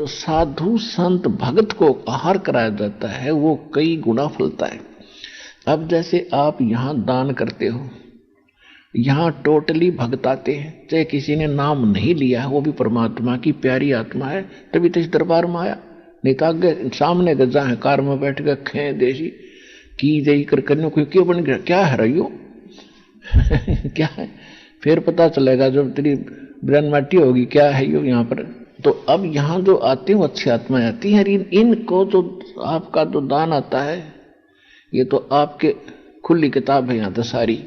तो साधु संत भगत को आहार कराया जाता है, वो कई गुना फलता है। अब जैसे आप यहाँ दान करते हो, यहाँ टोटली भगत आते हैं, चाहे किसी ने नाम नहीं लिया है, वो भी परमात्मा की प्यारी आत्मा है, तभी तो इस दरबार में आया। नहीं तो आगे सामने गजा है, कार में बैठ के खे देशी की दे कर करने कोई क्यों बन गया, क्या है रही क्या है, फिर पता चलेगा जब तेरी ब्रन माटी होगी क्या है यो यहाँ पर। तो अब यहाँ जो आते हैं वो अच्छी आत्माएं आती हैं। इनको जो आपका जो दान आता है, ये तो आपके खुली किताब है यहाँ तो सारी,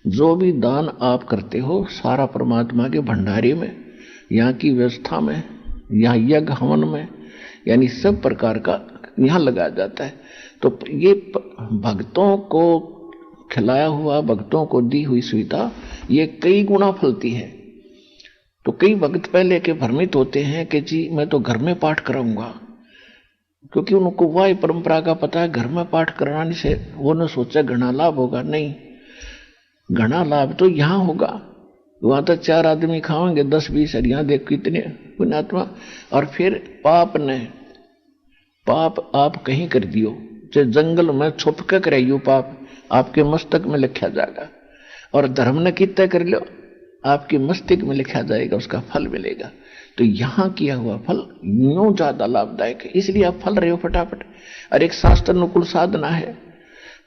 जो भी दान आप करते हो सारा परमात्मा के भंडारे में, यहाँ की व्यवस्था में, यहाँ यज्ञ हवन में, यानी सब प्रकार का यहाँ लगाया जाता है। तो ये भक्तों को खिलाया हुआ, भक्तों को दी हुई सुविधा ये कई गुना फलती है। तो कई भक्त पहले के भ्रमित होते हैं कि जी मैं तो घर में पाठ कराऊंगा, क्योंकि उनको वह परंपरा का पता है घर में पाठ कराने से वो न सोचा घना लाभ होगा। नहीं, घना लाभ तो यहाँ होगा, वहां तो 4 आदमी खाएंगे 10-20 हरिया देख कितने पुण्यात्मा। और फिर पाप आप कहीं कर दियो, चाहे जंगल में छुप के कराइयो, पाप आपके मस्तक में लिखा जाएगा। और धर्म ने कितना कर लो, आपके मस्तिष्क में लिखा जाएगा, उसका फल मिलेगा। तो यहाँ किया हुआ फल यूं ज्यादा लाभदायक है, इसलिए आप फल रहे हो फटाफट। और एक शास्त्र अनुकूल साधना है,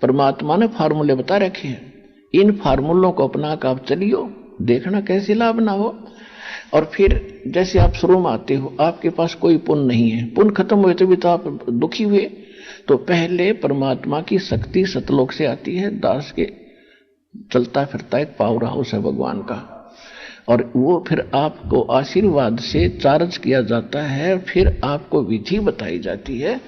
परमात्मा ने फार्मूले बता रखे हैं, इन फार्मूलों को अपना कर आप चलियो, देखना कैसे लाभ ना हो। और फिर जैसे आप शुरू में आते हो, आपके पास कोई पुण्य नहीं है, पुण्य खत्म हुए तभी तो आप दुखी हुए। तो पहले परमात्मा की शक्ति सतलोक से आती है, दास के चलता फिरता एक पावर हाउस है भगवान का, और वो फिर आपको आशीर्वाद से चार्ज किया जाता है। फिर आपको विधि बताई जाती है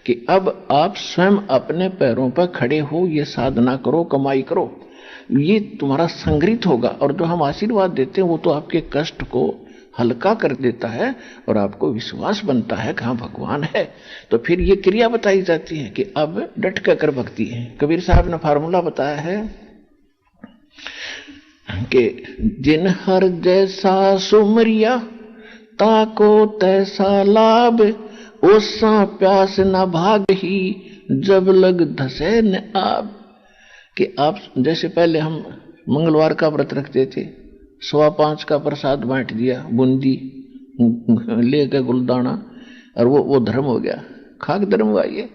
कि अब आप स्वयं अपने पैरों पर खड़े हो, ये साधना करो, कमाई करो, ये तुम्हारा संग्रहित होगा। और जो हम आशीर्वाद देते हैं वो तो आपके कष्ट को हल्का कर देता है और आपको विश्वास बनता है कि हाँ भगवान है। तो फिर ये क्रिया बताई जाती है कि अब डट कर भक्ति है। कबीर साहब ने फार्मूला बताया है कि जिन हर जैसा सुमरिया ताको तैसा लाभ, ओसा प्यास न भाग ही जब लग धसे न आब। कि आप जैसे पहले हम मंगलवार का व्रत रखते थे, 5:15 का प्रसाद बांट दिया, बूंदी लेकर गुलदाना, और वो धर्म हो गया, खाक धर्म हुआ। ये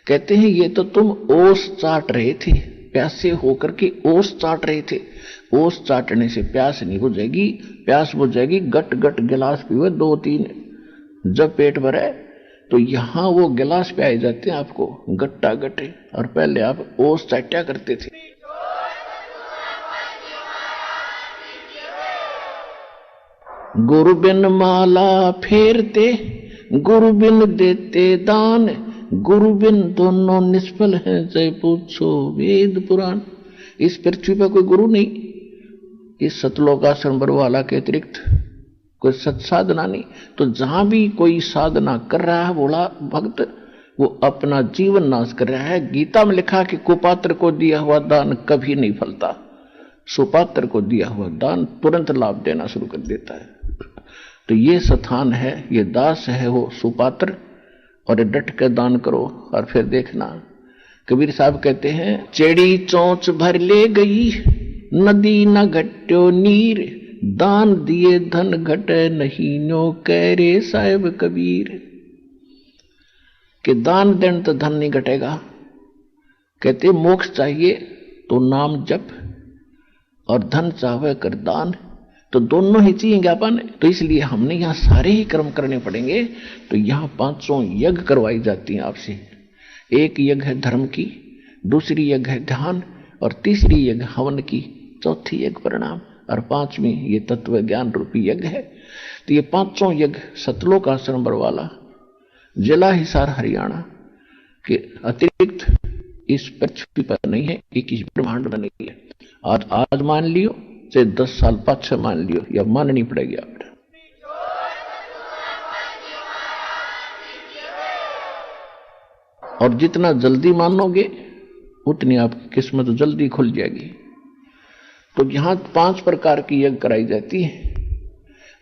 कहते हैं ये तो तुम ओस चाट रहे थे, प्यासे होकर के ओस चाट रहे थे। ओस चाटने से प्यास नहीं बुझेगी, प्यास बुझेगी गट गट गिलास पीवे 2-3, जब पेट भरे तो यहां वो गिलास पियाए जाते हैं आपको गट्टा गट्टे, और पहले आप ओस चाट्या करते थे। गुरु बिन माला फेरते, गुरु बिन देते दान, गुरु बिन दोनों निष्फल हैं, जय पूछो वेद पुराण। इस पृथ्वी पर कोई गुरु नहीं, इस सतलोकाश्रम बरवाला के अतिरिक्त कोई सत्साधना नहीं। तो जहां भी कोई साधना कर रहा है बोला भक्त, वो अपना जीवन नाश कर रहा है। गीता में लिखा कि कुपात्र को दिया हुआ दान कभी नहीं फलता, सुपात्र को दिया हुआ दान तुरंत लाभ देना शुरू कर देता है। तो ये स्थान है, ये दास है वो सुपात्र, और डट कर दान करो और फिर देखना। कबीर साहब कहते हैं, चेड़ी चोंच भर ले गई नदी न घट्यो नीर, दान दिए धन घटे नहीं नो कह रे साहिब कबीर। कि दान देन तो धन नहीं घटेगा। कहते मोक्ष चाहिए तो नाम जप, और धन चाहे कर दान, तो दोनों ही चाहिए ज्ञापन। तो इसलिए हमने यहाँ सारे ही कर्म करने पड़ेंगे। तो यहाँ 500 यज्ञ करवाई जाती हैं आपसे। एक यज्ञ है धर्म की, दूसरी यज्ञ है ध्यान, और तीसरी यज्ञ हवन की, चौथी यज्ञ प्रणाम, और 5वीं ये तत्व ज्ञान रूपी यज्ञ है। तो ये 500 यज्ञ सतलोक आश्रम बरवाला, जिला हिसार हरियाणा के अतिरिक्त इस पृथ्वी पर नहीं है, एक इस ब्रह्मांड में नहीं है। आज मान लियो, चाहे 10 साल पाछे मान लियो, या माननी पड़ेगी आप। और जितना जल्दी मानोगे उतनी आपकी किस्मत जल्दी खुल जाएगी। तो यहां 5 प्रकार की यज्ञ कराई जाती है।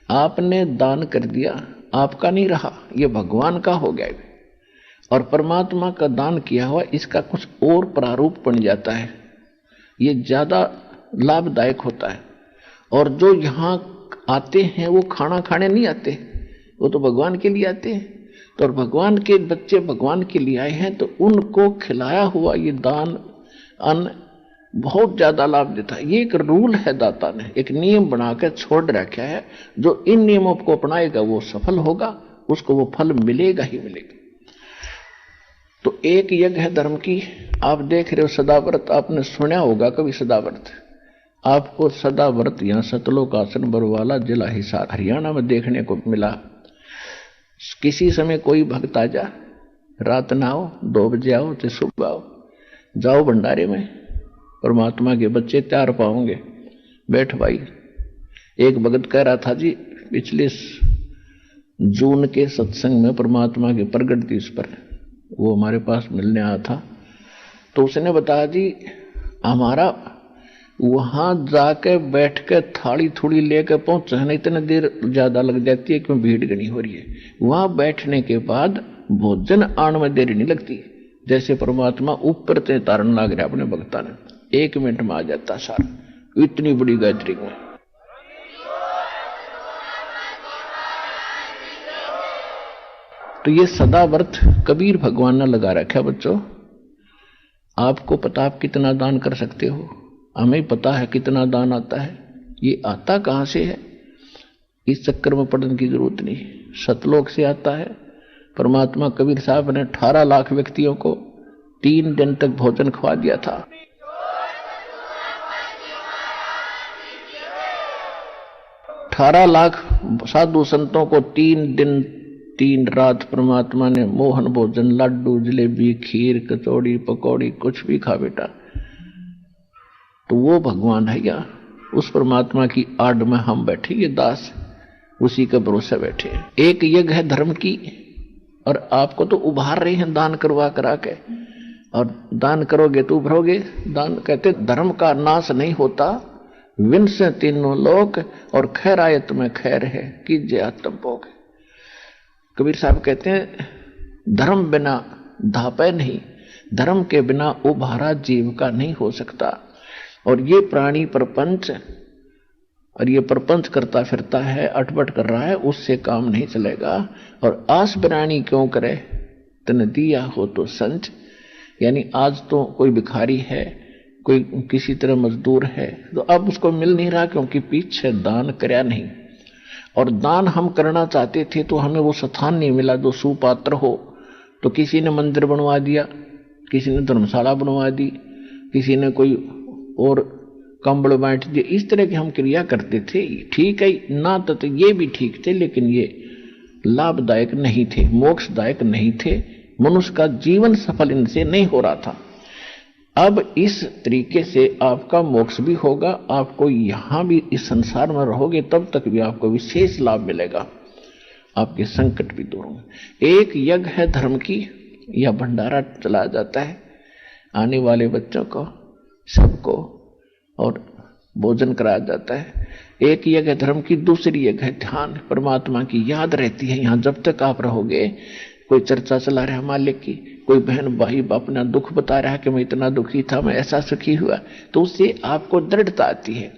आपने दान कर दिया, आपका नहीं रहा, ये भगवान का हो गया। और परमात्मा का दान किया हुआ इसका कुछ और प्रारूप बन जाता है, ये ज्यादा लाभदायक होता है। और जो यहाँ आते हैं वो खाना खाने नहीं आते, वो तो भगवान के लिए आते हैं। तो और भगवान के बच्चे भगवान के लिए आए हैं, तो उनको खिलाया हुआ ये दान अन्न बहुत ज्यादा लाभ देता है। ये एक रूल है, दाता ने एक नियम बनाकर छोड़ रखा है। जो इन नियमों को अपनाएगा वो सफल होगा, उसको वो फल मिलेगा ही मिलेगा। तो एक यज्ञ है धर्म की। आप देख रहे हो सदाव्रत, आपने सुना होगा कभी सदाव्रत। आपको सदाव्रत यहाँ सतलोक आसन बरवाला जिला हिसार हरियाणा में देखने को मिला। किसी समय कोई भक्त आ जा, रात ना आओ, 2 बजे आओ तो सुबह आओ, जाओ भंडारे में, परमात्मा के बच्चे तैयार पाओगे। बैठ भाई। एक भगत कह रहा था जी, पिछले जून के सत्संग में परमात्मा के प्रगट दिवस पर वो हमारे पास मिलने आया था, तो उसने बताया जी हमारा वहां जाके बैठ के थाली थोड़ी लेकर पहुंचने इतने देर ज्यादा लग जाती है, क्यों भीड़ घनी हो रही है। वहां बैठने के बाद भोजन आने में देरी नहीं लगती, जैसे परमात्मा ऊपर से तारण लग रहा अपने भक्ता ने, 1 मिनट में आ जाता सारा, इतनी बड़ी गैदरिंग में। तो ये सदा व्रत कबीर भगवान ने लगा रखा है बच्चों। आपको पता आप कितना दान कर सकते हो, हमें पता है कितना दान आता है। ये आता कहां से है, इस चक्कर में पढ़ने की जरूरत नहीं। सतलोक से आता है। परमात्मा कबीर साहब ने 18 लाख व्यक्तियों को 3 दिन तक भोजन खवा दिया था। 18 लाख साधु संतों को 3 दिन 3 रात परमात्मा ने मोहन भोजन, लड्डू, जलेबी, खीर, कचौड़ी, पकौड़ी, कुछ भी खा बेटा। तो वो भगवान है या उस परमात्मा की आड़ में हम बैठे, ये दास उसी का भरोसा बैठे। एक यज्ञ है धर्म की, और आपको तो उभार रहे हैं दान करवा करा के, और दान करोगे तो उभरोगे। दान कहते धर्म का नाश नहीं होता, विन से 3 लोक, और खैरायत में खैर है कीजिए आत्म भोग। कबीर साहब कहते हैं धर्म बिना धापे नहीं, धर्म के बिना उभारा जीव का नहीं हो सकता। और ये प्राणी प्रपंच, और ये प्रपंच करता फिरता है, अटपट कर रहा है, उससे काम नहीं चलेगा। और आस बिरानी क्यों करे, तन दिया हो तो संच। यानी आज तो कोई भिखारी है, कोई किसी तरह मजदूर है, तो अब उसको मिल नहीं रहा क्योंकि पीछे दान करया नहीं। और दान हम करना चाहते थे तो हमें वो स्थान नहीं मिला जो सुपात्र हो। तो किसी ने मंदिर बनवा दिया, किसी ने धर्मशाला बनवा दी, किसी ने कोई और कंबल बांट दिए। इस तरह की हम क्रिया करते थे। ठीक है ना, तो ये भी ठीक थे, लेकिन ये लाभदायक नहीं थे, मोक्षदायक नहीं थे। मनुष्य का जीवन सफल इनसे नहीं हो रहा था। अब इस तरीके से आपका मोक्ष भी होगा, आपको यहां भी इस संसार में रहोगे तब तक भी आपको विशेष लाभ मिलेगा, आपके संकट भी दूर होंगे। एक यज्ञ है धर्म की, यह भंडारा चलाया जाता है आने वाले बच्चों को सबको, और भोजन कराया जाता है। एक यज्ञ है धर्म की, दूसरी यज्ञ है ध्यान। परमात्मा की याद रहती है यहाँ जब तक आप रहोगे। कोई चर्चा चला रहा है मालिक की, कोई बहन भाई अपना दुख बता रहा है कि मैं इतना दुखी था, मैं ऐसा सुखी हुआ, तो उससे आपको दृढ़ता आती है।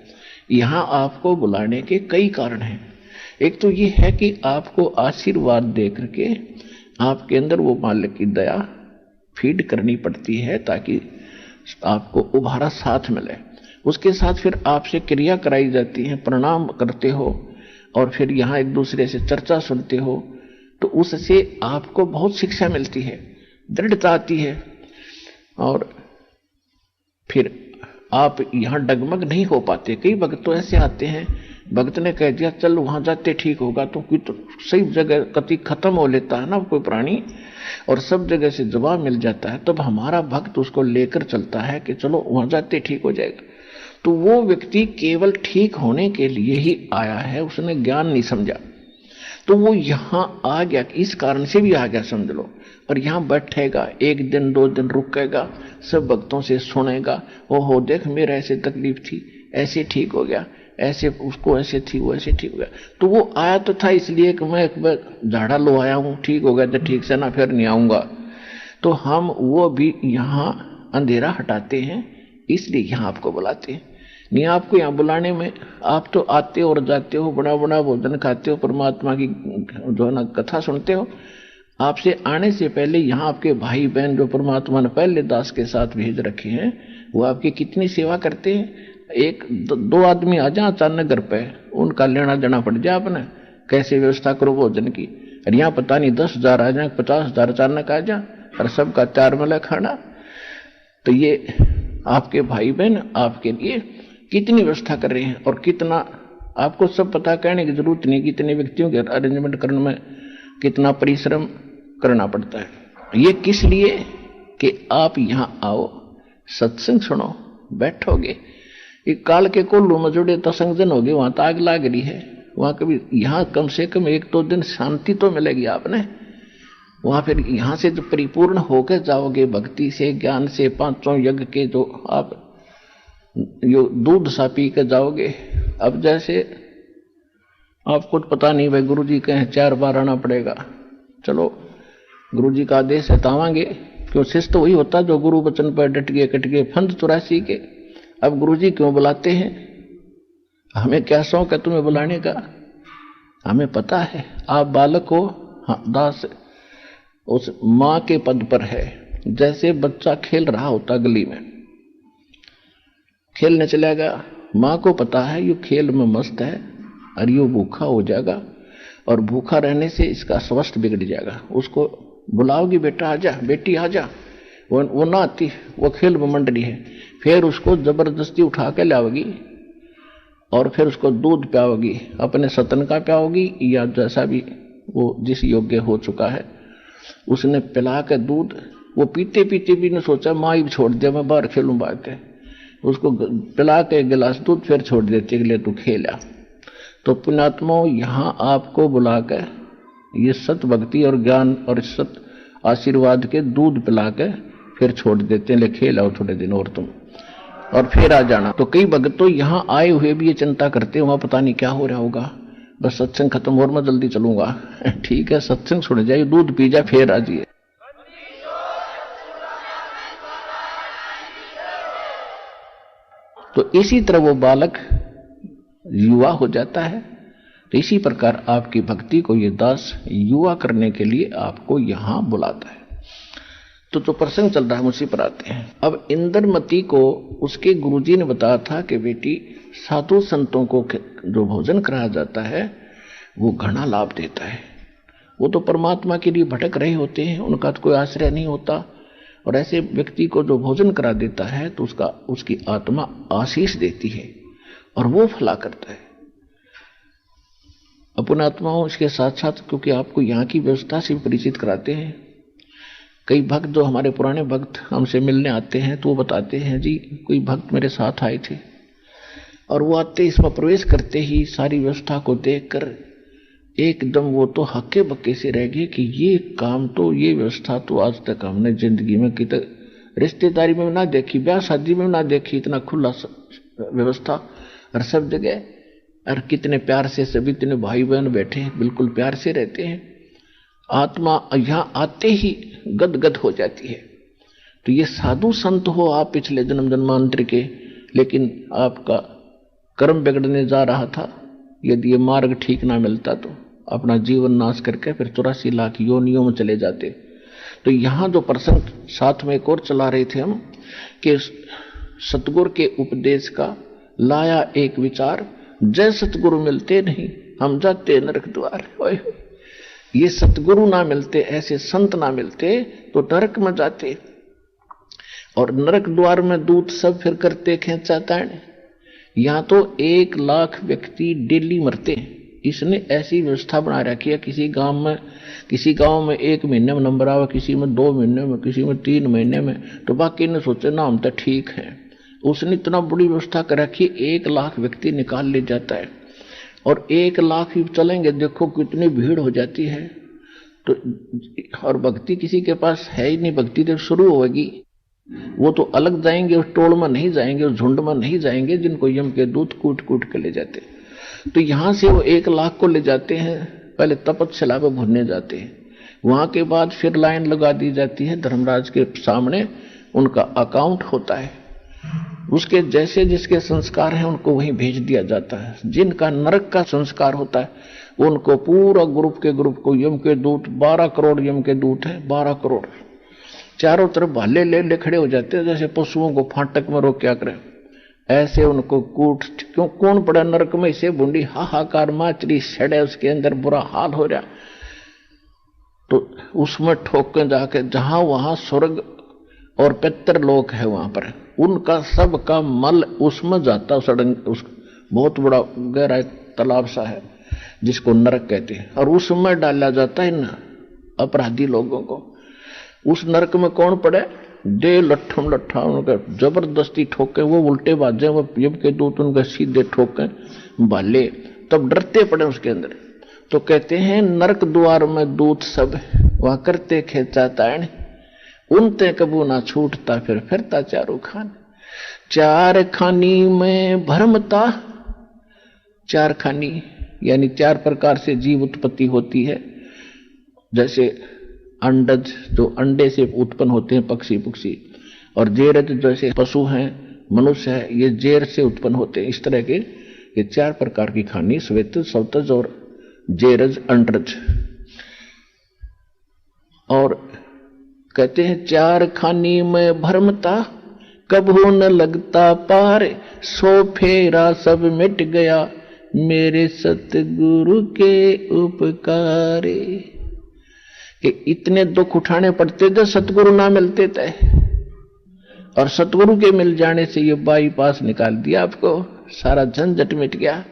यहाँ आपको बुलाने के कई कारण हैं। एक तो ये है कि आपको आशीर्वाद दे करके आपके अंदर वो मालिक की दया फीड करनी पड़ती है ताकि आपको उभारा साथ मिले। उसके साथ फिर आपसे क्रिया कराई जाती है, प्रणाम करते हो, और फिर यहाँ एक दूसरे से चर्चा सुनते हो, तो उससे आपको बहुत शिक्षा मिलती है, दृढ़ता आती है। और फिर आप यहाँ डगमग नहीं हो पाते। कई भक्त तो ऐसे आते हैं, भक्त ने कह दिया चल वहां जाते ठीक होगा, तो कोई तो सही जगह कति खत्म हो लेता है ना कोई प्राणी, और सब जगह से जवाब मिल जाता है, तब हमारा भक्त उसको लेकर चलता है कि चलो वहां जाते ठीक हो जाएगा। तो वो व्यक्ति केवल ठीक होने के लिए ही आया है, उसने ज्ञान नहीं समझा, तो वो यहाँ आ गया, इस कारण से भी आ गया समझ लो। और यहाँ बैठेगा, 1 दिन 2 दिन रुकेगा, सब भक्तों से सुनेगा, ओहो देख मेरा ऐसे तकलीफ थी, ऐसे ठीक हो गया, ऐसे उसको ऐसे थी, वो ऐसे ठीक हो गया। तो वो आया तो था इसलिए कि मैं एक बार झाड़ा लो आया हूं, ठीक हो गया तो ठीक से ना, फिर नहीं आऊंगा। तो हम वो भी यहाँ अंधेरा हटाते हैं, इसलिए यहाँ आपको बुलाते हैं। नहीं आपको यहाँ बुलाने में, आप तो आते हो और जाते हो, बड़ा बड़ा भोजन खाते हो, परमात्मा की जो है ना कथा सुनते हो। आपसे आने से पहले यहाँ आपके भाई बहन जो परमात्मा ने पहले दास के साथ भेज रखे हैं, वो आपकी कितनी सेवा करते हैं। एक दो आदमी आ जाए अचानक घर पे, उनका लेना देना पड़ जाए आपने, कैसे व्यवस्था करो भोजन की। और यहाँ पता नहीं 10,000 आ जाए, 50,000 अचानक आ जाए, और सबका 4 मिला खाना। तो ये आपके भाई बहन आपके लिए कितनी व्यवस्था कर रहे हैं, और कितना आपको सब पता, कहने की जरूरत नहीं कितने व्यक्तियों के अरेंजमेंट करने में कितना परिश्रम करना पड़ता है। ये किस लिए कि आप यहां आओ, सत्संग सुनो, बैठोगे। एक काल के कोल्लू में जुड़े तो संगजन होगे, वहां तो आग लाग रही है, वहां कभी यहां कम से कम 1-2 दिन शांति तो मिलेगी आपने। वहां फिर यहां से जो परिपूर्ण होकर जाओगे भक्ति से, ज्ञान से, 5 यज्ञ के जो आप यो दूध सा पी के जाओगे। अब जैसे आपको पता नहीं भाई गुरु जी कहें 4 बार आना पड़ेगा, चलो गुरु जी का आदेश है तावांगे, क्यों शिष्य तो वही होता जो गुरु वचन पर डट गए, कट गए, फंद 84 के। अब गुरु जी क्यों बुलाते हैं, हमें क्या शौक है तुम्हें बुलाने का, हमें पता है आप बालक हो। हाँ, दास उस मां के पद पर है। जैसे बच्चा खेल रहा होता गली में, खेलने चलेगा, मां को पता है ये खेल में मस्त है और ये भूखा हो जाएगा, और भूखा रहने से इसका स्वास्थ्य बिगड़ जाएगा। उसको बुलाओगी, बेटा आजा, बेटी आजा, वो ना आती, वो खेल में मंडली है। फिर उसको जबरदस्ती उठा के लाओगी और फिर उसको दूध पियाओगी, अपने सतन का पियाओगी या जैसा भी वो जिस योग्य हो चुका है उसने पिला के दूध। वो पीते पीते भी ने सोचा माँ ही छोड़ दिया, मैं बाहर खेलूं बाहर के, उसको पिला के गिलास दूध फिर छोड़ देती, अगले तू खेला। तो पुण्यात्माओं यहाँ आपको बुलाकर ये सत भक्ति और ज्ञान और सत आशीर्वाद के दूध पिला के फिर छोड़ देते हैं, ले खेल आओ थोड़े दिन और तुम, और फिर आ जाना। तो कई भक्त तो यहाँ आए हुए भी ये चिंता करते हैं वहां पता नहीं क्या हो रहा होगा, बस सत्संग खत्म और मैं जल्दी चलूंगा। ठीक है, सत्संग सुन जाए, दूध पी जाए, फिर आ जाइए। तो इसी तरह वो बालक युवा हो जाता है। तो इसी प्रकार आपकी भक्ति को ये दास युवा करने के लिए आपको यहां बुलाता है। तो प्रसंग चल रहा है, उसी पर आते हैं। अब इंद्रमती को उसके गुरुजी ने बताया था कि बेटी साधु संतों को जो भोजन कराया जाता है वो घना लाभ देता है। वो तो परमात्मा के लिए भटक रहे होते हैं, उनका तो कोई आश्रय नहीं होता, और ऐसे व्यक्ति को जो भोजन करा देता है तो उसकी आत्मा आशीष देती है और वो फला करता है। अपन आत्माओं इसके साथ साथ, क्योंकि आपको यहाँ की व्यवस्था से परिचित कराते हैं। कई भक्त जो हमारे पुराने भक्त हमसे मिलने आते हैं तो वो बताते हैं जी कोई भक्त मेरे साथ आए थे और वो आते इसमें प्रवेश करते ही सारी व्यवस्था को देखकर एकदम वो तो हक्के बक्के से रह गए कि ये काम तो, ये व्यवस्था तो आज तक हमने जिंदगी में कितने रिश्तेदारी में ना देखी, ब्याह शादी में ना देखी, इतना खुला व्यवस्था और सब जगह, और कितने प्यार से सभी इतने भाई बहन बैठे हैं, बिल्कुल प्यार से रहते हैं। आत्मा यहाँ आते ही गदगद हो जाती है। तो ये साधु संत हो आप पिछले जन्म जन्मांतर के, लेकिन आपका कर्म बिगड़ने जा रहा था, यदि ये मार्ग ठीक ना मिलता तो अपना जीवन नाश करके फिर 84 लाख योनियों में चले जाते। तो यहाँ जो प्रसंग साथ में एक और चला रहे थे हम कि सतगुरु के उपदेश का लाया एक विचार, जय सतगुरु मिलते नहीं हम जाते नरक द्वार। ये सतगुरु ना मिलते, ऐसे संत ना मिलते तो नरक में जाते, और नरक द्वार में दूत सब फिर करते खेचाताण। यहां तो 1 लाख व्यक्ति डेली मरते हैं। इसने ऐसी व्यवस्था बना रखी है, किसी गांव में 1 महीने में नंबर आवे, किसी में 2 महीने में, किसी में 3 महीने में, तो बाकी ने सोचे ना हम तो ठीक है। उसने इतना बड़ी व्यवस्था कर रखी, 1 लाख व्यक्ति निकाल ले जाता है, और 1 लाख ही चलेंगे, देखो कितनी भीड़ हो जाती है। तो और भक्ति किसी के पास है ही नहीं, भक्ति जब शुरू होगी वो तो अलग जाएंगे, उस टोल में नहीं जाएंगे, उस झुंड में नहीं जाएंगे जिनको यम के दूत कूट कूट के ले जाते। तो यहां से वो 1 लाख को ले जाते हैं, पहले तपतशिला पे भुनने जाते हैं, वहां के बाद फिर लाइन लगा दी जाती है धर्मराज के सामने, उनका अकाउंट होता है, उसके जैसे जिसके संस्कार हैं उनको वहीं भेज दिया जाता है। जिनका नरक का संस्कार होता है उनको पूरा ग्रुप को यम के दूत, 12 करोड़ यम के दूत है, 12 करोड़ चारों तरफ भाले ले खड़े हो जाते हैं, जैसे पशुओं को फाटक में रोक क्या करें, ऐसे उनको कूट। क्यों कौन पड़ा नरक में, इसे बूंदी हाहाकार माचरी सड़े, उसके अंदर बुरा हाल हो रहा, तो उसमें ठोक के जाके जहां वहां स्वर्ग और पितर लोक है वहां पर उनका सब का मल उसमें जाता, उस बहुत बड़ा गहरा तालाब सा है जिसको नरक कहते हैं, और उसमें डाला जाता है इन अपराधी लोगों को। उस नरक में कौन पड़े, दे लट्ठम लट्ठा उनका जबरदस्ती ठोके, वो उल्टे बाजे, वो यम के दूत उनके सीधे ठोके भाले, तब डरते पड़े उसके अंदर। तो कहते हैं नरक द्वार में दूत सब वह करते खेचा ताण, उनते कबू ना छूटता फिर फिरता चारों खान। 4 खानी में भरमता, 4 खानी यानी 4 प्रकार से जीव उत्पत्ति होती है, जैसे अंडज जो अंडे से उत्पन्न होते हैं पक्षी, और जेरज जैसे पशु हैं, मनुष्य है, ये जेर से उत्पन्न होते हैं। इस तरह के ये 4 प्रकार की खानी, श्वेत, सवतज और जेरज, अंडज। और कहते हैं 4 खानी में भरमता, कभू न लगता पार, सो फेरा सब मिट गया, मेरे सतगुरु के उपकारे। कि इतने दुख उठाने पड़ते थे, सतगुरु ना मिलते थे, और सतगुरु के मिल जाने से ये बाईपास निकाल दिया, आपको सारा झंझट मिट गया।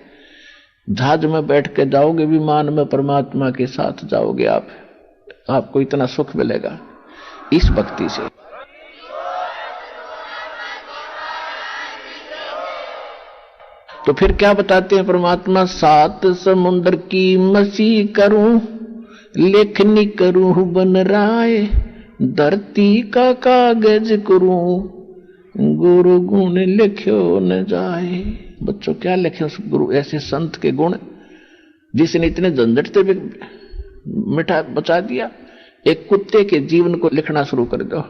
जहाज में बैठ के जाओगे, विमान में परमात्मा के साथ जाओगे आप, आपको इतना सुख मिलेगा इस भक्ति से। तो फिर क्या बताते हैं परमात्मा, 7 समुद्र की मसी करूं, लेखनी करूं बन राय, धरती का कागज करूं, गुरु गुण लिखो न जाए। बच्चों क्या लिखे उस गुरु, ऐसे संत के गुण जिसने इतने झंझट से भी मिठा बचा दिया। एक कुत्ते के जीवन को लिखना शुरू कर दो,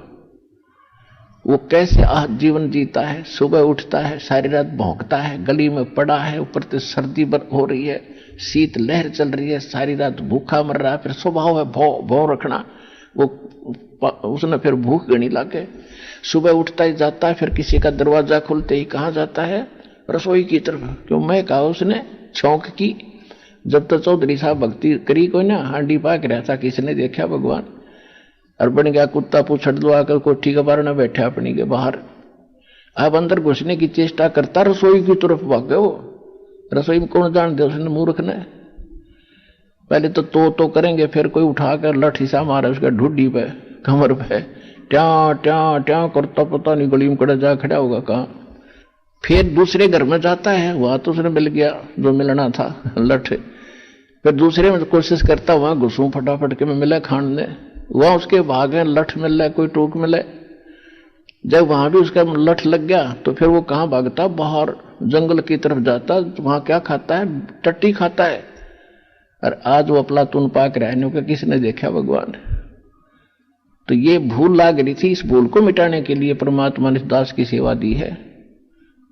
वो कैसे जीवन जीता है, सुबह उठता है, सारी रात भौंकता है, गली में पड़ा है, ऊपर से सर्दी हो रही है, शीत लहर चल रही है, सारी रात भूखा मर रहा है, फिर स्वभाव है भौ रखना, वो उसने फिर भूख गणी लाके सुबह उठता ही जाता है, फिर किसी का दरवाजा खुलते ही कहाँ जाता है, रसोई की तरफ। क्यों, मैं कहा उसने छौंक की। जब तक चौधरी साहब भक्ति करी कोई ना, हांडी पाक रहा था, किसने देखा भगवान, और बन गया कुत्ता पूछड़ दो आकर कोठी के बाहर न बैठा अपनी के बाहर। अब अंदर घुसने की चेष्टा करता, रसोई की तरफ भागे। वो रसोई में कौन जान दे, उसने मूर्ख ने पहले तो करेंगे, फिर कोई उठाकर लठी सा मारे उसका ढूढ़ी पे, कमर पे, ट्या ट्या ट्या करता, पता नहीं गली में कड़ा जा खड़ा होगा कहाँ। फिर दूसरे घर में जाता है, वहां तो उसने मिल गया जो मिलना था, लठ। फिर दूसरे में कोशिश करता, वहां घुसूं फटाफट के में मिले खाने, वहां उसके भागे लठ मिल रहा है, कोई टोक मिले। जब वहां भी उसका लठ लग गया तो फिर वो कहां भागता, बाहर जंगल की तरफ जाता, वहां क्या खाता है, टट्टी खाता है। और आज वो अफलातून पाक रहने का किसने देखा भगवान। तो ये भूल लाग रही थी, इस भूल को मिटाने के लिए परमात्मा ने दास की सेवा दी है,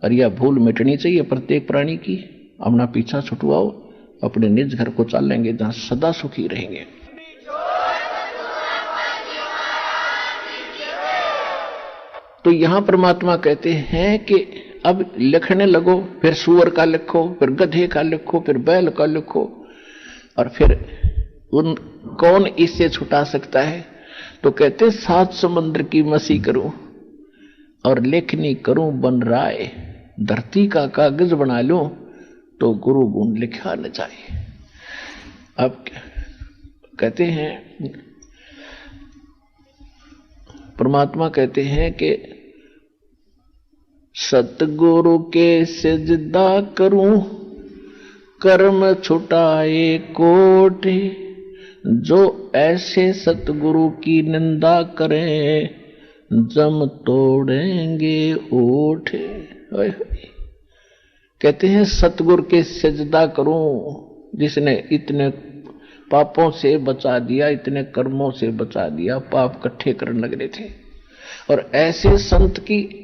और यह भूल मिटनी चाहिए प्रत्येक प्राणी की। अपना पीछा छुटवाओ, अपने निज घर को चालेंगे जहां सदा सुखी रहेंगे। तो यहां परमात्मा कहते हैं कि अब लिखने लगो, फिर सूअर का लिखो, फिर गधे का लिखो, फिर बैल का लिखो, और फिर कौन इससे छुटा सकता है। तो कहते 7 समुद्र की मसी करूं और लेखनी करूं बन राय, धरती का कागज बना लूं तो गुरु गुण लिखा न जाए। अब कहते हैं परमात्मा कहते हैं कि सतगुरु के सिजदा करूं, कर्म छुटाए कोट, जो ऐसे सतगुरु की निंदा करें जम तोड़ेंगे ओठ। कहते हैं सतगुरु के सजदा करूं जिसने इतने पापों से बचा दिया, इतने कर्मों से बचा दिया, पाप इकट्ठे करने लग रहे थे। और ऐसे संत की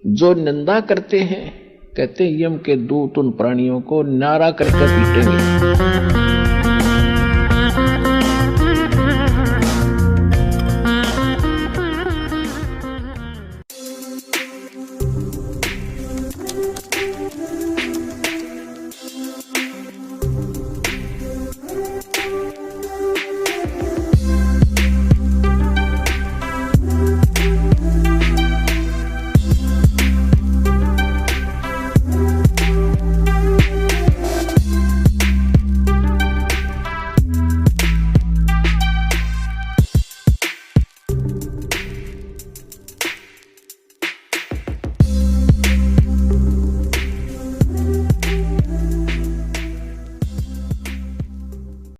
जो निंदा करते हैं, कहते हैं यम के दूत उन प्राणियों को नारा करके पीटेंगे।